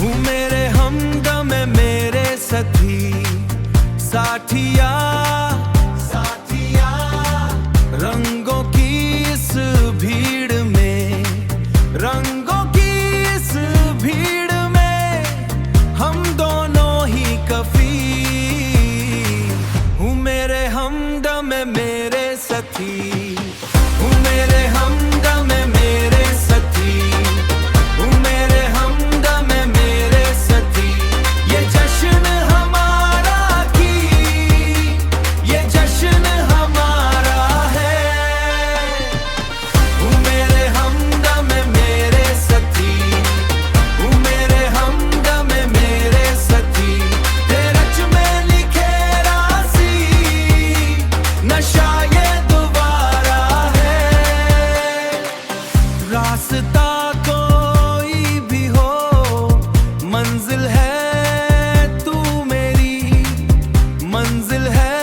हूँ मेरे हमदम मेरे सखी साथिया साथिया, रंगों की इस भीड़ में, रंगों की इस भीड़ में हम दोनों ही कफी। हूँ मेरे हमदम मेरे सखी, हूँ मेरे हमदम मेरे सखी, हूँ मेरे हमदम मेरे सखी। ये जश्न हमारा की, ये जश्न हमारा है। हूँ मेरे हमदम मेरे सखी, हूँ मेरे हमदम मेरे सखी। तेरच में लिखे रासी, नशा ये दोबारा है। रास्ता कोई भी हो, मंजिल है तू मेरी, मंजिल है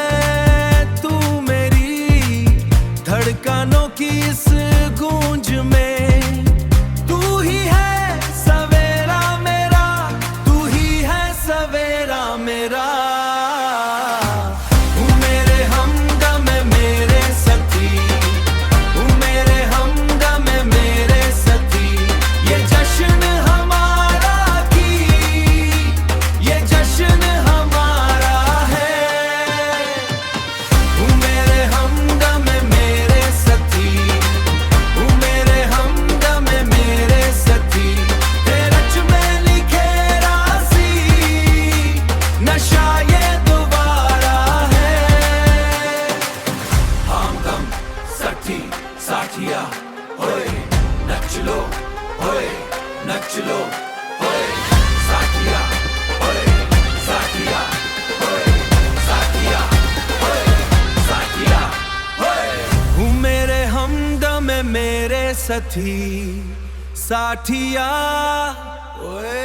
तू मेरी। धड़कनों की इस गूंज में तू ही है सवेरा मेरा, तू ही है सवेरा मेरा। हूँ मेरे हमदम मेरे सखी, हूँ मेरे हमदम मेरे सखी। ये जश्न हमारा की, ये जश्न हमारा है। हूँ मेरे हमदम मेरे सखी, हूँ मेरे हमदम मेरे सखी। तेरच में लिखे रासी, नशा ये दोबारा है। हमदम सखी साथिया, होए नच लो, होए नच लो, होए साथिया, होए साथिया, होए साथिया, होए साथिया, होए। हूँ मेरे हमदम मेरे साथी साथिया, ओए।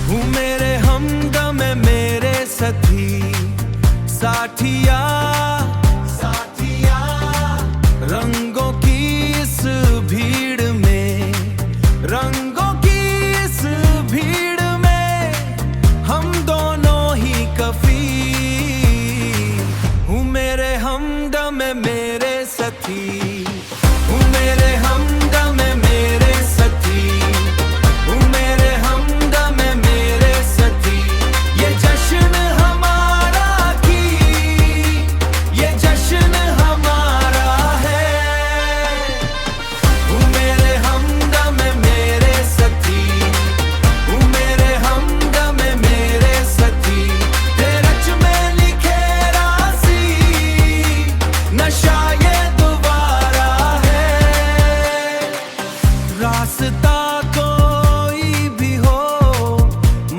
हूँ मेरे हमदम मेरे सखी साथिया साथिया, रंगों की इस भीड़ में, रंगों की इस भीड़ में हम दोनों ही कफी। हूँ मेरे हमदम मेरे सखी, हूँ मेरे हमदम मेरे सखी, हूँ मेरे हमदम मेरे सखी। ये जश्न हमारा की, ये जश्न हमारा है। हूँ मेरे हमदम मेरे सखी, हूँ मेरे हमदम मेरे सखी। तेरच में लिखे रासी, नशा ये दोबारा है। रास्ता कोई भी हो,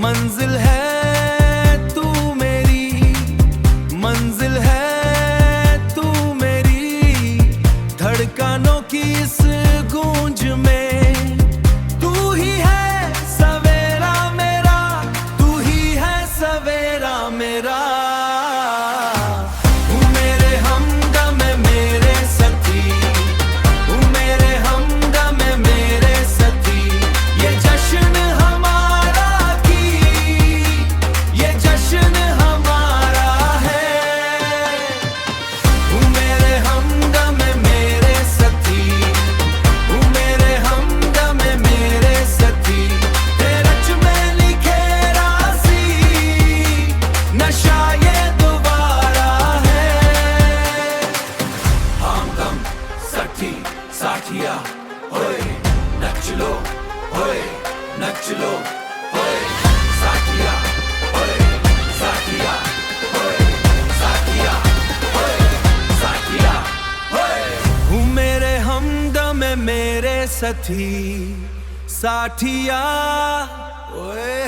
मंजिल है तू मेरी, मंजिल है तू मेरी। धड़कनों की इस गूंज में तू ही है सवेरा मेरा, तू ही है सवेरा मेरा। हूँ मेरे हमदम मेरे सखी, हूँ मेरे हमदम मेरे सखी। ये जश्न हमारा की, ये जश्न हमारा है। हूँ मेरे हमदम मेरे सखी, हूँ मेरे हमदम मेरे सखी। तेरच में लिखे रासी, नशा ये दोबारा है। हमदम सखी साथिया, होए नच लो, होए नच लो, होए साथिया, होए साथिया, होए साथिया, होए साथिया, होए। हूँ मेरे हमदम मेरे साथी साथिया, ओए।